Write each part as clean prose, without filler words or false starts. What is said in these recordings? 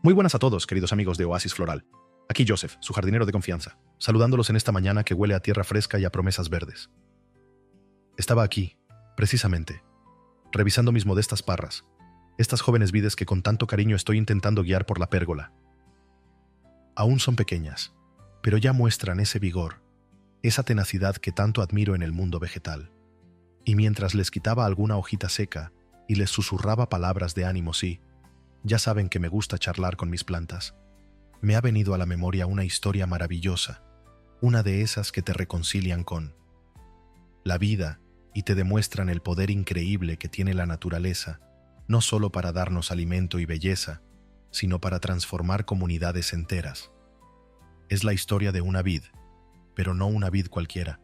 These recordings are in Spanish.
Muy buenas a todos, queridos amigos de Oasis Floral. Aquí Joseph, su jardinero de confianza, saludándolos en esta mañana que huele a tierra fresca y a promesas verdes. Estaba aquí, precisamente, revisando mis modestas parras, estas jóvenes vides que con tanto cariño estoy intentando guiar por la pérgola. Aún son pequeñas, pero ya muestran ese vigor, esa tenacidad que tanto admiro en el mundo vegetal. Y mientras les quitaba alguna hojita seca y les susurraba palabras de ánimo, sí, ya saben que me gusta charlar con mis plantas. Me ha venido a la memoria una historia maravillosa, una de esas que te reconcilian con la vida y te demuestran el poder increíble que tiene la naturaleza, no solo para darnos alimento y belleza, sino para transformar comunidades enteras. Es la historia de una vid, pero no una vid cualquiera.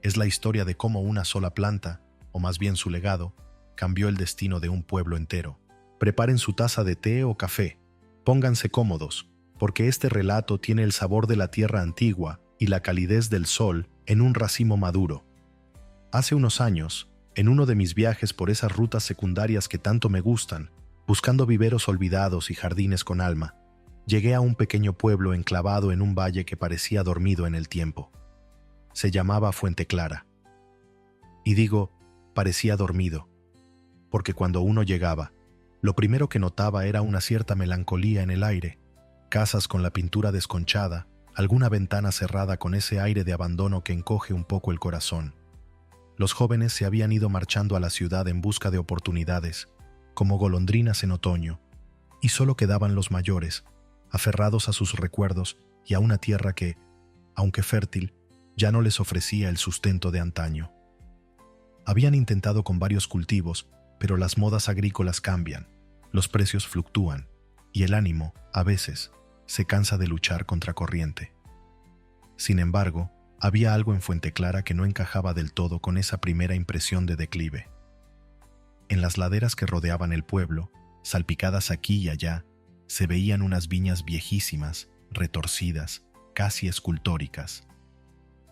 Es la historia de cómo una sola planta, o más bien su legado, cambió el destino de un pueblo entero. Preparen su taza de té o café, pónganse cómodos, porque este relato tiene el sabor de la tierra antigua y la calidez del sol en un racimo maduro. Hace unos años, en uno de mis viajes por esas rutas secundarias que tanto me gustan, buscando viveros olvidados y jardines con alma, llegué a un pequeño pueblo enclavado en un valle que parecía dormido en el tiempo. Se llamaba Fuente Clara. Y digo, parecía dormido, porque cuando uno llegaba, lo primero que notaba era una cierta melancolía en el aire, casas con la pintura desconchada, alguna ventana cerrada con ese aire de abandono que encoge un poco el corazón. Los jóvenes se habían ido marchando a la ciudad en busca de oportunidades, como golondrinas en otoño, y solo quedaban los mayores, aferrados a sus recuerdos y a una tierra que, aunque fértil, ya no les ofrecía el sustento de antaño. Habían intentado con varios cultivos, pero las modas agrícolas cambian, los precios fluctúan, y el ánimo, a veces, se cansa de luchar contra corriente. Sin embargo, había algo en Fuente Clara que no encajaba del todo con esa primera impresión de declive. En las laderas que rodeaban el pueblo, salpicadas aquí y allá, se veían unas viñas viejísimas, retorcidas, casi escultóricas.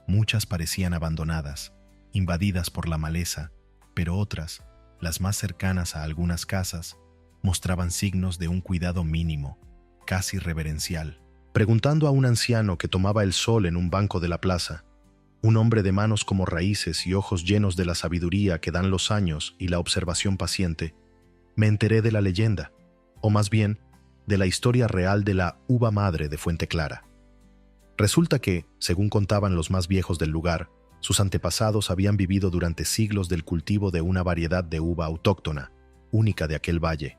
Muchas parecían abandonadas, invadidas por la maleza, pero otras, las más cercanas a algunas casas, mostraban signos de un cuidado mínimo, casi reverencial. Preguntando a un anciano que tomaba el sol en un banco de la plaza, un hombre de manos como raíces y ojos llenos de la sabiduría que dan los años y la observación paciente, me enteré de la leyenda, o más bien, de la historia real de la uva madre de Fuente Clara. Resulta que, según contaban los más viejos del lugar, sus antepasados habían vivido durante siglos del cultivo de una variedad de uva autóctona, única de aquel valle.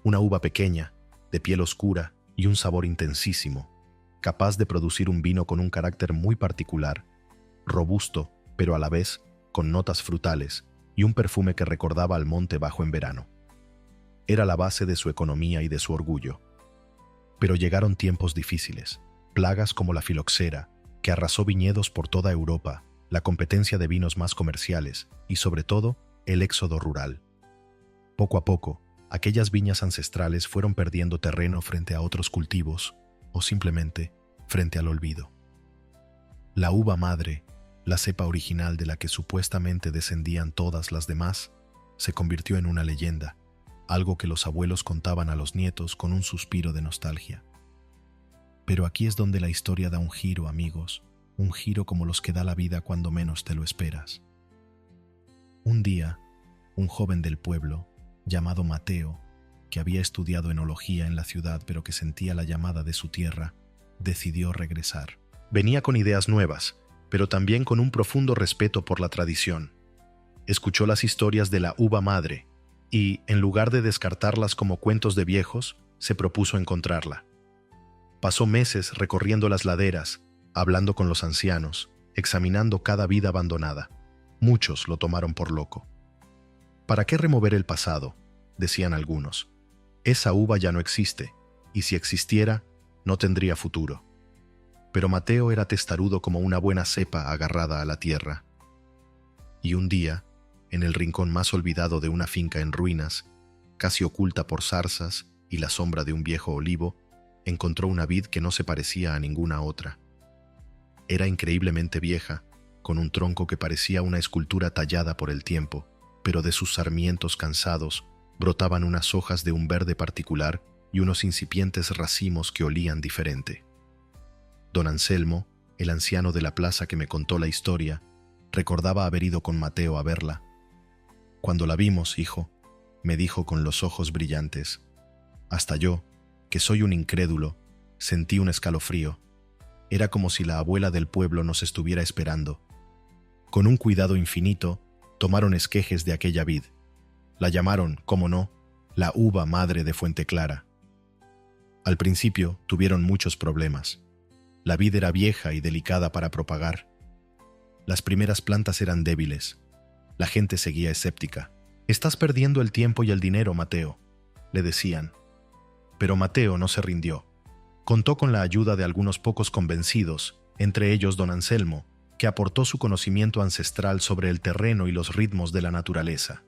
Una uva pequeña, de piel oscura y un sabor intensísimo, capaz de producir un vino con un carácter muy particular, robusto, pero a la vez con notas frutales y un perfume que recordaba al monte bajo en verano. Era la base de su economía y de su orgullo. Pero llegaron tiempos difíciles, plagas como la filoxera, que arrasó viñedos por toda Europa, la competencia de vinos más comerciales y, sobre todo, el éxodo rural. Poco a poco, aquellas viñas ancestrales fueron perdiendo terreno frente a otros cultivos o simplemente frente al olvido. La uva madre, la cepa original de la que supuestamente descendían todas las demás, se convirtió en una leyenda, algo que los abuelos contaban a los nietos con un suspiro de nostalgia. Pero aquí es donde la historia da un giro, amigos, un giro como los que da la vida cuando menos te lo esperas. Un día, un joven del pueblo, llamado Mateo, que había estudiado enología en la ciudad pero que sentía la llamada de su tierra, decidió regresar. Venía con ideas nuevas, pero también con un profundo respeto por la tradición. Escuchó las historias de la uva madre y, en lugar de descartarlas como cuentos de viejos, se propuso encontrarla. Pasó meses recorriendo las laderas, hablando con los ancianos, examinando cada vida abandonada. Muchos lo tomaron por loco. ¿Para qué remover el pasado?, decían algunos. Esa uva ya no existe, y si existiera, no tendría futuro. Pero Mateo era testarudo como una buena cepa agarrada a la tierra. Y un día, en el rincón más olvidado de una finca en ruinas, casi oculta por zarzas y la sombra de un viejo olivo, encontró una vid que no se parecía a ninguna otra. Era increíblemente vieja, con un tronco que parecía una escultura tallada por el tiempo, pero de sus sarmientos cansados brotaban unas hojas de un verde particular y unos incipientes racimos que olían diferente. Don Anselmo, el anciano de la plaza que me contó la historia, recordaba haber ido con Mateo a verla. «Cuando la vimos, hijo», me dijo con los ojos brillantes. Hasta yo, que soy un incrédulo, sentí un escalofrío. Era como si la abuela del pueblo nos estuviera esperando. Con un cuidado infinito, tomaron esquejes de aquella vid. La llamaron, cómo no, la uva madre de Fuente Clara. Al principio tuvieron muchos problemas. La vid era vieja y delicada para propagar. Las primeras plantas eran débiles. La gente seguía escéptica. «Estás perdiendo el tiempo y el dinero, Mateo», le decían. Pero Mateo no se rindió. Contó con la ayuda de algunos pocos convencidos, entre ellos don Anselmo, que aportó su conocimiento ancestral sobre el terreno y los ritmos de la naturaleza.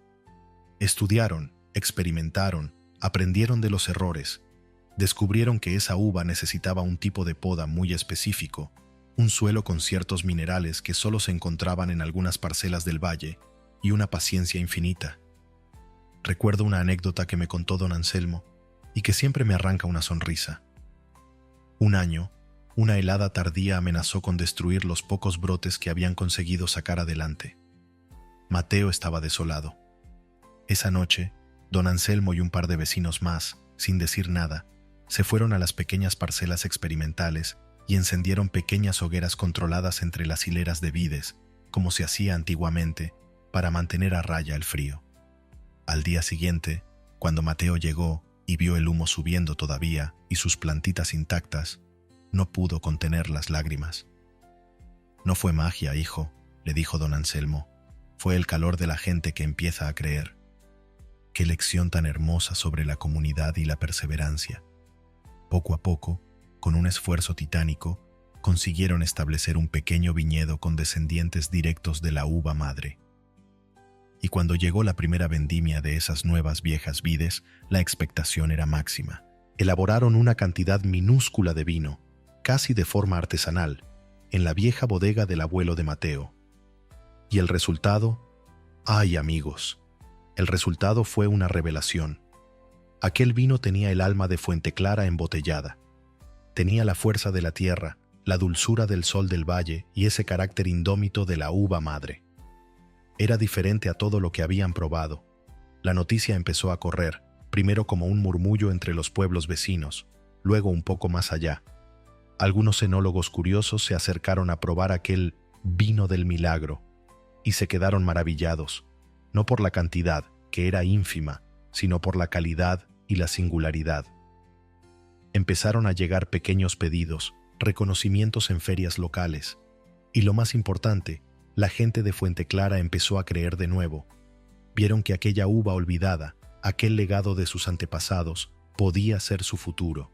Estudiaron, experimentaron, aprendieron de los errores. Descubrieron que esa uva necesitaba un tipo de poda muy específico, un suelo con ciertos minerales que solo se encontraban en algunas parcelas del valle, y una paciencia infinita. Recuerdo una anécdota que me contó don Anselmo y que siempre me arranca una sonrisa. Un año, una helada tardía amenazó con destruir los pocos brotes que habían conseguido sacar adelante. Mateo estaba desolado. Esa noche, don Anselmo y un par de vecinos más, sin decir nada, se fueron a las pequeñas parcelas experimentales y encendieron pequeñas hogueras controladas entre las hileras de vides, como se hacía antiguamente, para mantener a raya el frío. Al día siguiente, cuando Mateo llegó y vio el humo subiendo todavía y sus plantitas intactas, no pudo contener las lágrimas. «No fue magia, hijo», le dijo don Anselmo, «fue el calor de la gente que empieza a creer». Qué lección tan hermosa sobre la comunidad y la perseverancia. Poco a poco, con un esfuerzo titánico, consiguieron establecer un pequeño viñedo con descendientes directos de la uva madre. Y cuando llegó la primera vendimia de esas nuevas viejas vides, la expectación era máxima. Elaboraron una cantidad minúscula de vino, casi de forma artesanal, en la vieja bodega del abuelo de Mateo. Y el resultado, ¡ay, amigos! El resultado fue una revelación. Aquel vino tenía el alma de Fuente Clara embotellada. Tenía la fuerza de la tierra, la dulzura del sol del valle y ese carácter indómito de la uva madre. Era diferente a todo lo que habían probado. La noticia empezó a correr, primero como un murmullo entre los pueblos vecinos, luego un poco más allá. Algunos enólogos curiosos se acercaron a probar aquel vino del milagro y se quedaron maravillados, no por la cantidad, que era ínfima, sino por la calidad y la singularidad. Empezaron a llegar pequeños pedidos, reconocimientos en ferias locales, y lo más importante, la gente de Fuente Clara empezó a creer de nuevo. Vieron que aquella uva olvidada, aquel legado de sus antepasados, podía ser su futuro.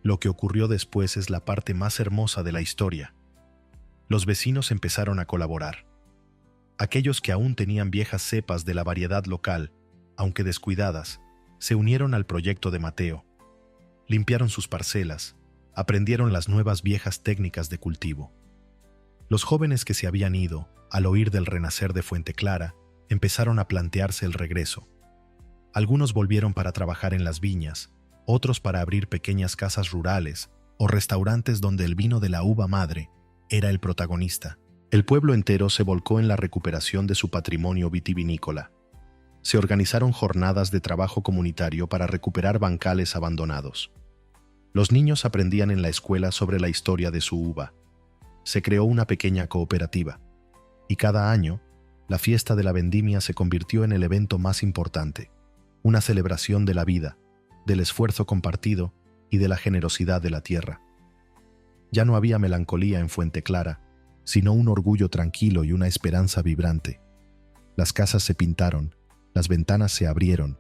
Lo que ocurrió después es la parte más hermosa de la historia. Los vecinos empezaron a colaborar. Aquellos que aún tenían viejas cepas de la variedad local, aunque descuidadas, se unieron al proyecto de Mateo. Limpiaron sus parcelas, aprendieron las nuevas viejas técnicas de cultivo. Los jóvenes que se habían ido, al oír del renacer de Fuente Clara, empezaron a plantearse el regreso. Algunos volvieron para trabajar en las viñas, otros para abrir pequeñas casas rurales o restaurantes donde el vino de la uva madre era el protagonista. El pueblo entero se volcó en la recuperación de su patrimonio vitivinícola. Se organizaron jornadas de trabajo comunitario para recuperar bancales abandonados. Los niños aprendían en la escuela sobre la historia de su uva. Se creó una pequeña cooperativa, y cada año, la fiesta de la vendimia se convirtió en el evento más importante, una celebración de la vida, del esfuerzo compartido y de la generosidad de la tierra. Ya no había melancolía en Fuente Clara, sino un orgullo tranquilo y una esperanza vibrante. Las casas se pintaron, las ventanas se abrieron,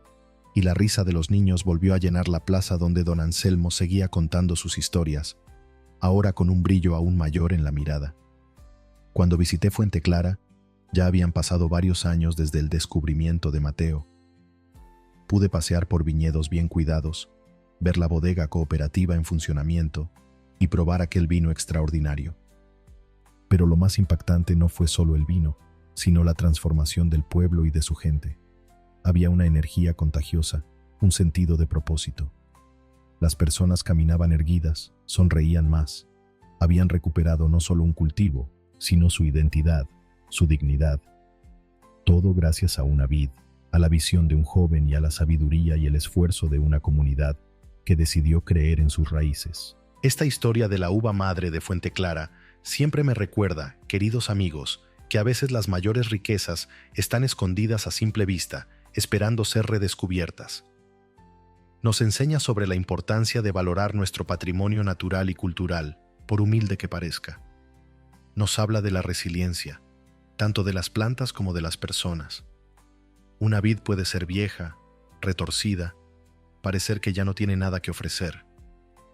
y la risa de los niños volvió a llenar la plaza donde don Anselmo seguía contando sus historias, ahora con un brillo aún mayor en la mirada. Cuando visité Fuente Clara, ya habían pasado varios años desde el descubrimiento de Mateo. Pude pasear por viñedos bien cuidados, ver la bodega cooperativa en funcionamiento y probar aquel vino extraordinario. Pero lo más impactante no fue solo el vino, sino la transformación del pueblo y de su gente. Había una energía contagiosa, un sentido de propósito. Las personas caminaban erguidas, sonreían más. Habían recuperado no solo un cultivo, sino su identidad, su dignidad. Todo gracias a una vid, a la visión de un joven y a la sabiduría y el esfuerzo de una comunidad que decidió creer en sus raíces. Esta historia de la uva madre de Fuente Clara siempre me recuerda, queridos amigos, que a veces las mayores riquezas están escondidas a simple vista, esperando ser redescubiertas. Nos enseña sobre la importancia de valorar nuestro patrimonio natural y cultural, por humilde que parezca. Nos habla de la resiliencia, tanto de las plantas como de las personas. Una vid puede ser vieja, retorcida, parecer que ya no tiene nada que ofrecer,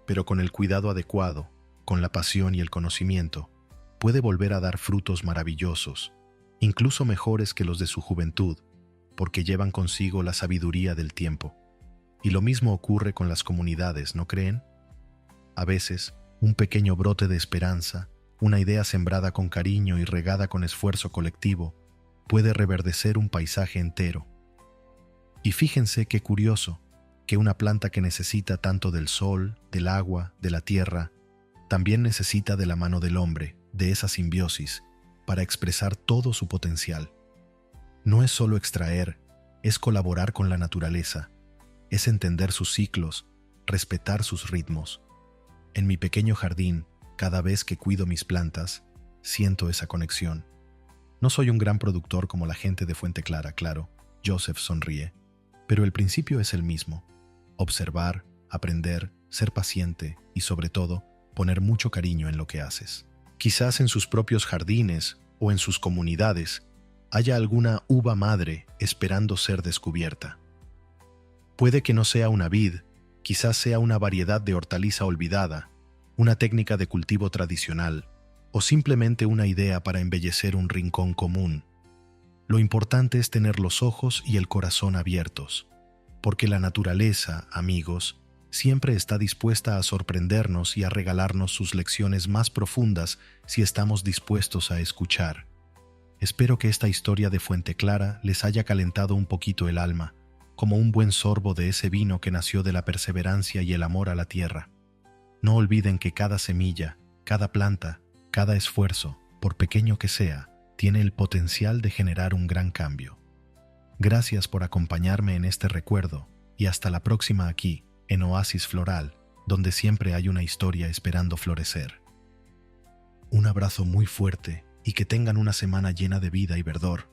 pero con el cuidado adecuado, con la pasión y el conocimiento, puede volver a dar frutos maravillosos, incluso mejores que los de su juventud, porque llevan consigo la sabiduría del tiempo. Y lo mismo ocurre con las comunidades, ¿no creen? A veces, un pequeño brote de esperanza, una idea sembrada con cariño y regada con esfuerzo colectivo, puede reverdecer un paisaje entero. Y fíjense qué curioso, que una planta que necesita tanto del sol, del agua, de la tierra, también necesita de la mano del hombre, de esa simbiosis, para expresar todo su potencial. No es solo extraer, es colaborar con la naturaleza, es entender sus ciclos, respetar sus ritmos. En mi pequeño jardín, cada vez que cuido mis plantas, siento esa conexión. No soy un gran productor como la gente de Fuente Clara, claro, Joseph sonríe, pero el principio es el mismo. Observar, aprender, ser paciente y, sobre todo, poner mucho cariño en lo que haces. Quizás en sus propios jardines o en sus comunidades haya alguna uva madre esperando ser descubierta. Puede que no sea una vid, quizás sea una variedad de hortaliza olvidada, una técnica de cultivo tradicional o simplemente una idea para embellecer un rincón común. Lo importante es tener los ojos y el corazón abiertos, porque la naturaleza, amigos, siempre está dispuesta a sorprendernos y a regalarnos sus lecciones más profundas si estamos dispuestos a escuchar. Espero que esta historia de Fuente Clara les haya calentado un poquito el alma, como un buen sorbo de ese vino que nació de la perseverancia y el amor a la tierra. No olviden que cada semilla, cada planta, cada esfuerzo, por pequeño que sea, tiene el potencial de generar un gran cambio. Gracias por acompañarme en este recuerdo y hasta la próxima aquí, en Oasis Floral, donde siempre hay una historia esperando florecer. Un abrazo muy fuerte y que tengan una semana llena de vida y verdor.